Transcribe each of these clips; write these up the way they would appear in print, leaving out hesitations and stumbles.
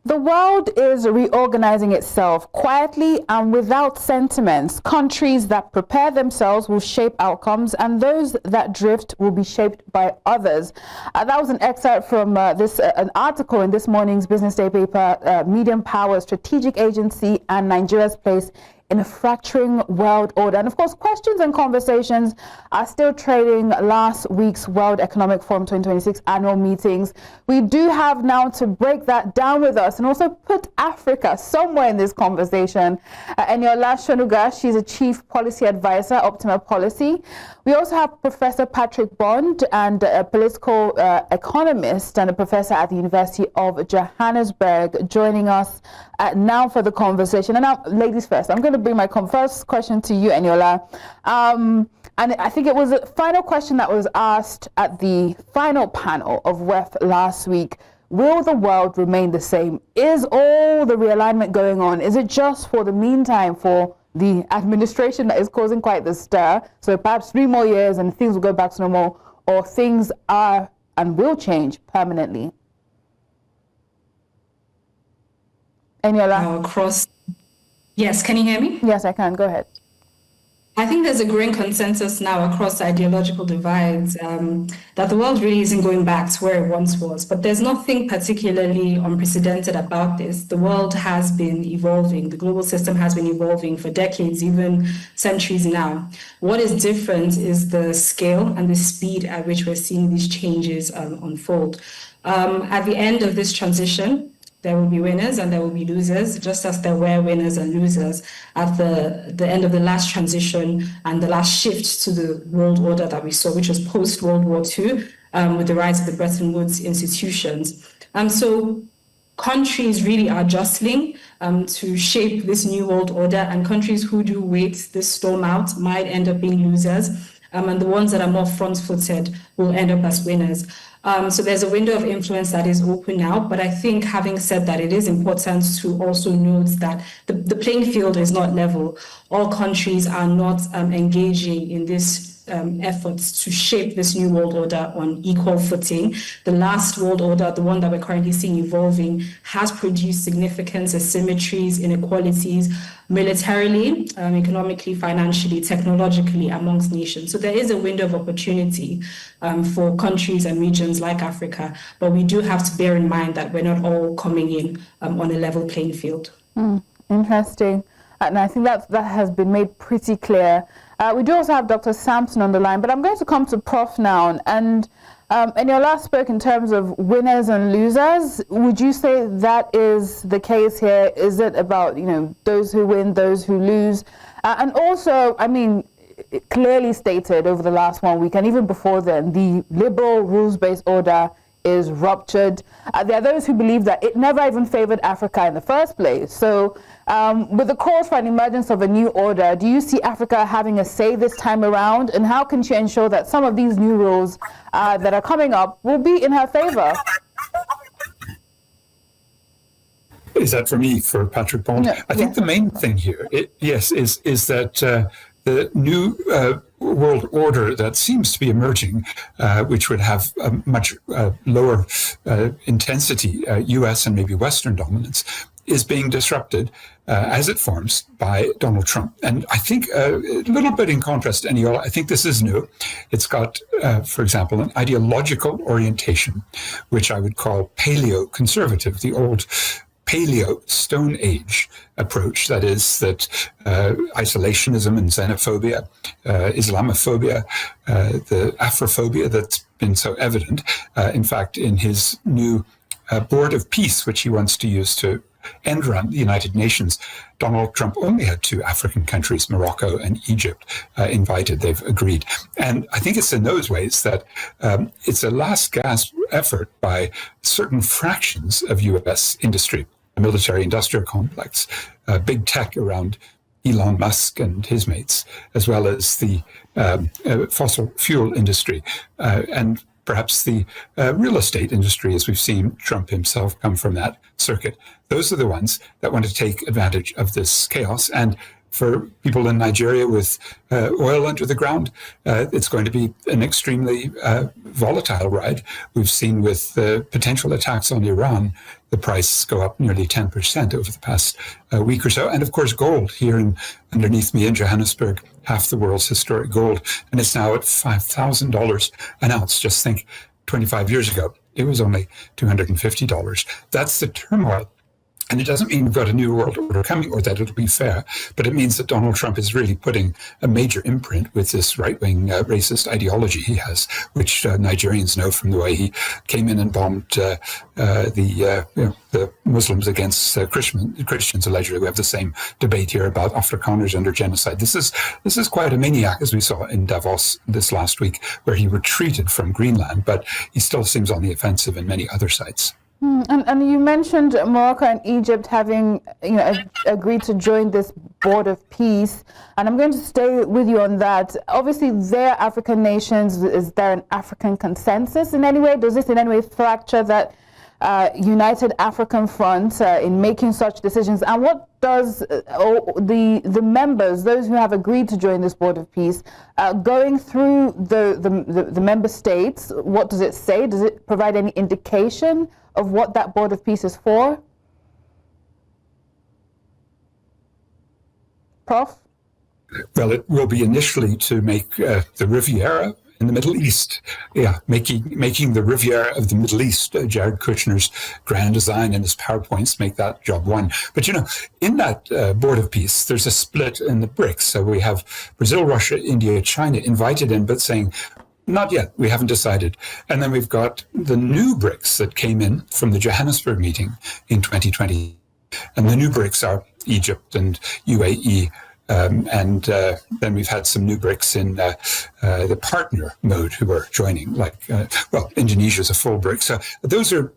The world is reorganizing itself quietly and without sentiments. Countries that prepare themselves will shape outcomes, and those that drift will be shaped by others. That was an excerpt from an article in this morning's Business Day paper, Medium Power, Strategic Agency and Nigeria's Place in a Fracturing World Order. And of course, questions and conversations are still trading last week's World Economic Forum 2026 annual meetings. We do have now to break that down with us and also put Africa somewhere in this conversation. Eniola Sonuga, she's a Chief Policy Advisor, Optima Policy. We also have Professor Patrick Bond, and a political economist and a professor at the University of Johannesburg, joining us now for the conversation. And now, ladies first, I'm going to bring my first question to you, Eniola. And I think it was a final question that was asked at the final panel of WEF last week. Will the world remain the same? Is all the realignment going on? Is it just for the meantime for the administration that is causing quite the stir? So perhaps 3 more years and things will go back to normal, or things are and will change permanently? Eniola? Yes, can you hear me? Yes, I can. Go ahead. I think there's a growing consensus now across ideological divides that the world really isn't going back to where it once was. But there's nothing particularly unprecedented about this. The world has been evolving. The global system has been evolving for decades, even centuries now. What is different is the scale and the speed at which we're seeing these changes unfold. At the end of this transition, there will be winners and there will be losers, just as there were winners and losers at the end of the last transition and the last shift to the world order that we saw, which was post-World War II, with the rise of the Bretton Woods institutions. So countries really are jostling to shape this new world order, and countries who do wait this storm out might end up being losers, and the ones that are more front-footed will end up as winners. So there's a window of influence that is open now, but I think, having said that, it is important to also note that the playing field is not level. All countries are not engaging in this efforts to shape this new world order on equal footing. The last world order, the one that we're currently seeing evolving, has produced significant asymmetries, inequalities, militarily, economically, financially, technologically amongst nations. So there is a window of opportunity for countries and regions like Africa, but we do have to bear in mind that we're not all coming in on a level playing field. Interesting. And I think that has been made pretty clear. We do also have Dr. Sampson on the line, but I'm going to come to Prof now. And in your last spoke in terms of winners and losers, would you say that is the case here? Is it about, those who win, those who lose? And also, I mean, clearly stated over the last 1 week and even before then, the liberal rules-based order is ruptured. There are those who believe that it never even favored Africa in the first place. So with the calls for an emergence of a new order, do you see Africa having a say this time around? And how can she ensure that some of these new rules that are coming up will be in her favor? Is that for me, for Patrick Bond? Yeah, I think the main thing here, is that the new world order that seems to be emerging, which would have a much lower intensity U.S. and maybe Western dominance, is being disrupted as it forms by Donald Trump. And I think a little bit in contrast to Eniola, I think this is new. It's got, for example, an ideological orientation, which I would call paleo-conservative, the old Paleo Stone Age approach, that is, that isolationism and xenophobia, Islamophobia, the Afrophobia that's been so evident, in fact, in his new Board of Peace, which he wants to use to end run the United Nations. Donald Trump only had 2 African countries, Morocco and Egypt, invited. They've agreed. And I think it's in those ways that it's a last gasp effort by certain fractions of U.S. industry, the military-industrial complex, big tech around Elon Musk and his mates, as well as the fossil fuel industry, and perhaps the real estate industry, as we've seen Trump himself come from that circuit. Those are the ones that want to take advantage of this chaos. And for people in Nigeria with oil under the ground. It's going to be an extremely volatile ride. We've seen with potential attacks on Iran, the price go up nearly 10% over the past week or so. And of course, gold here underneath me in Johannesburg, half the world's historic gold, and it's now at $5,000 an ounce. Just think, 25 years ago, it was only $250. That's the turmoil. And it doesn't mean we've got a new world order coming or that it'll be fair, but it means that Donald Trump is really putting a major imprint with this right-wing racist ideology he has, which Nigerians know from the way he came in and bombed the Muslims against Christians. Allegedly, we have the same debate here about Afrikaners under genocide. This is quite a maniac, as we saw in Davos this last week, where he retreated from Greenland, but he still seems on the offensive in many other sites. And you mentioned Morocco and Egypt having, agreed to join this board of peace, and I'm going to stay with you on that. Obviously, they're African nations. Is there an African consensus in any way? Does this in any way fracture that united African front in making such decisions? And what does the members, those who have agreed to join this board of peace, going through the member states, what does it say? Does it provide any indication of what that board of peace is for? Prof? Well, it will be initially to make the Riviera in the Middle East, making the Riviera of the Middle East, Jared Kushner's grand design and his PowerPoints make that job one. But, in that board of peace, there's a split in the BRICS. So we have Brazil, Russia, India, China invited in, but saying, not yet, we haven't decided. And then we've got the new BRICS that came in from the Johannesburg meeting in 2020. And the new BRICS are Egypt and UAE. And then we've had some new BRICS in the partner mode who are joining, like, Indonesia's a full BRIC. So those are,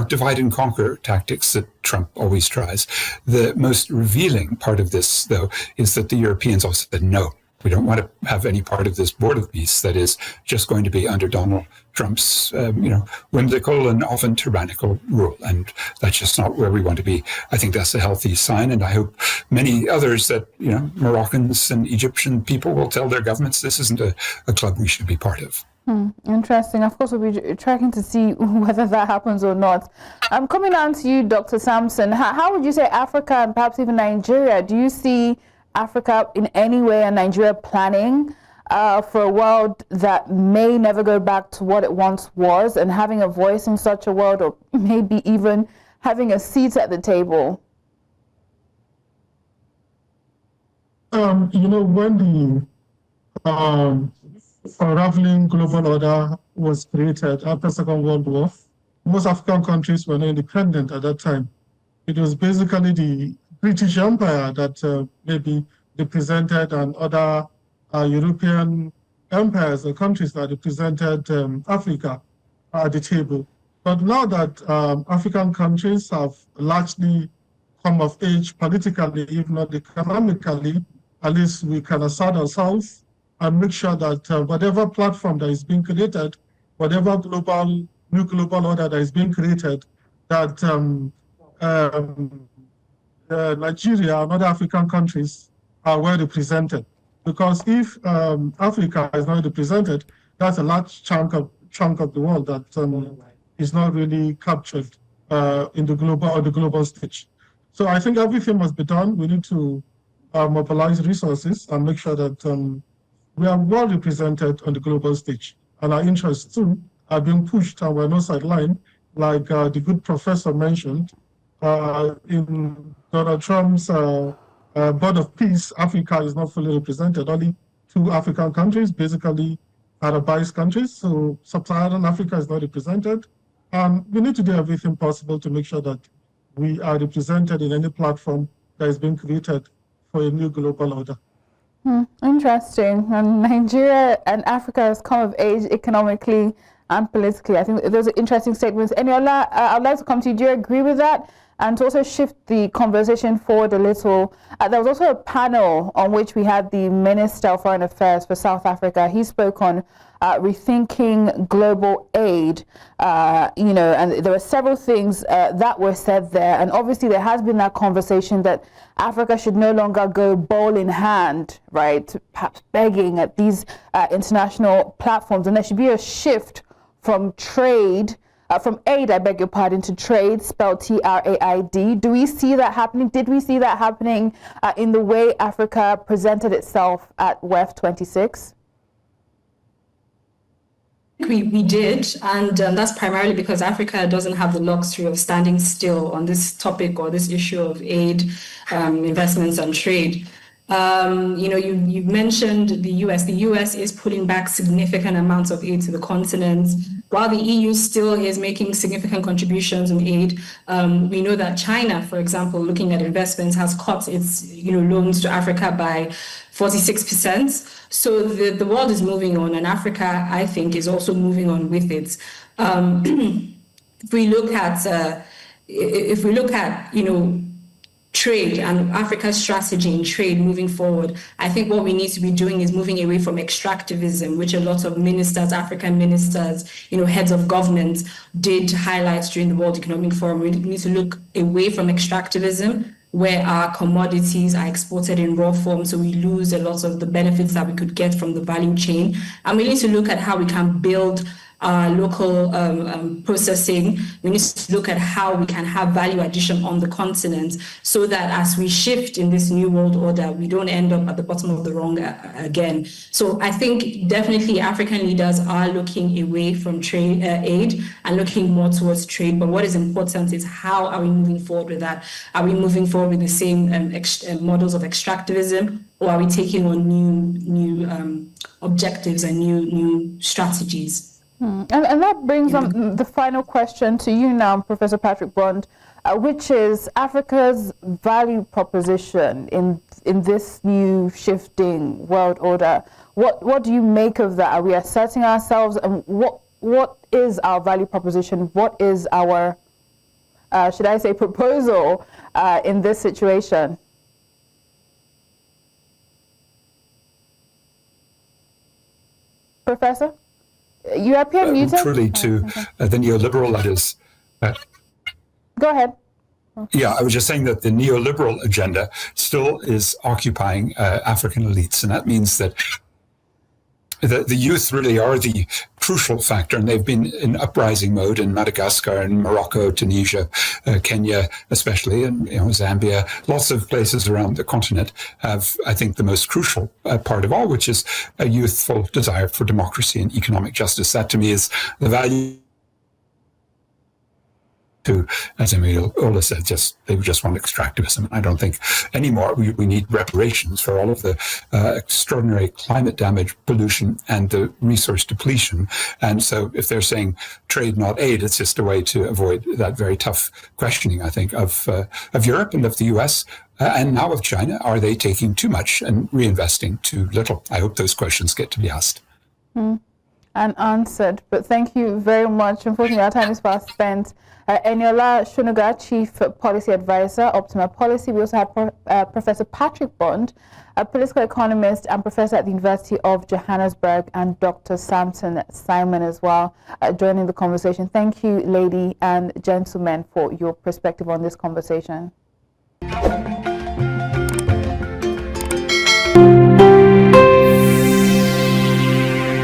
divide and conquer tactics that Trump always tries. The most revealing part of this, though, is that the Europeans also said, no, we don't want to have any part of this board of peace that is just going to be under Donald Trump's, whimsical and often tyrannical rule. And that's just not where we want to be. I think that's a healthy sign. And I hope many others that, Moroccans and Egyptian people will tell their governments this isn't a club we should be part of. Interesting. Of course, we'll be tracking to see whether that happens or not. I'm coming on to you, Dr. Sampson. How would you say Africa and perhaps even Nigeria, do you see Africa in any way and Nigeria planning for a world that may never go back to what it once was, and having a voice in such a world, or maybe even having a seat at the table? When the unraveling global order was created after Second World War, most African countries were not independent at that time. It was basically the British Empire that maybe represented, and other European empires or countries that represented Africa at the table. But now that African countries have largely come of age politically, if not economically, at least we can assert ourselves and make sure that whatever platform that is being created, whatever new global order that is being created, that Nigeria and other African countries are well represented. Because if Africa is not represented, that's a large chunk of the world that is not really captured in the global stage. So I think everything must be done. We need to mobilize resources and make sure that we are well represented on the global stage. And our interests too are being pushed, and we're not sidelined, like the good professor mentioned. In Donald Trump's board of peace, Africa is not fully represented. Only 2 African countries, basically Arabized countries. So Sub-Saharan Africa is not represented. And we need to do everything possible to make sure that we are represented in any platform that is being created for a new global order. Interesting. And Nigeria and Africa has come of age economically and politically. I think those are interesting statements. Eniola, I'd like to come to you. Do you agree with that? And to also shift the conversation forward a little, there was also a panel on which we had the Minister of Foreign Affairs for South Africa. He spoke on rethinking global aid, and there were several things that were said there. And obviously there has been that conversation that Africa should no longer go bowl in hand, right, perhaps begging at these international platforms. And there should be a shift from trade, from aid, I beg your pardon, to trade, spelled TRAID. Do we see that happening? Did we see that happening in the way Africa presented itself at WEF 26? We did, and that's primarily because Africa doesn't have the luxury of standing still on this topic or this issue of aid, investments and trade. You've mentioned the US. The US is pulling back significant amounts of aid to the continent, while the EU still is making significant contributions in aid. We know that China, for example, looking at investments, has cut its loans to Africa by 46%. So the world is moving on, and Africa, I think, is also moving on with it. If we look at trade and Africa's strategy in trade moving forward, I think what we need to be doing is moving away from extractivism, which a lot of ministers, African ministers, heads of government did highlight during the World Economic Forum. We need to look away from extractivism, where our commodities are exported in raw form, so we lose a lot of the benefits that we could get from the value chain. And we need to look at how we can build local processing. We need to look at how we can have value addition on the continent, so that as we shift in this new world order, we don't end up at the bottom of the rung again. So I think definitely African leaders are looking away from trade aid and looking more towards trade. But what is important is how are we moving forward with that? Are we moving forward with the same models of extractivism, or are we taking on new objectives and new strategies? And that brings on the final question to you now, Professor Patrick Bond, which is Africa's value proposition in this new shifting world order. What do you make of that? Are we asserting ourselves, and what is our value proposition? What is our, should I say, proposal in this situation? Professor? You appear muted. Truly to the neoliberal, that is. Go ahead. Yeah, I was just saying that the neoliberal agenda still is occupying African elites, and that means that the youth really are the crucial factor, and they've been in uprising mode in Madagascar and Morocco, Tunisia, Kenya especially, and Zambia. Lots of places around the continent have, I think, the most crucial part of all, which is a youthful desire for democracy and economic justice. That to me is the value. To, as Eniola said, they just want extractivism. I don't think anymore we need reparations for all of the extraordinary climate damage, pollution, and the resource depletion. And so if they're saying trade, not aid, it's just a way to avoid that very tough questioning, I think, of Europe and of the US. And now of China. Are they taking too much and reinvesting too little? I hope those questions get to be asked. And answered. But thank you very much. Unfortunately, our time is fast spent. Eniola Sonuga, Chief Policy Advisor, Optima Policy. We also have Professor Patrick Bond, a political economist and professor at the University of Johannesburg, and Dr. Samson Simon as well, joining the conversation. Thank you, lady and gentlemen, for your perspective on this conversation.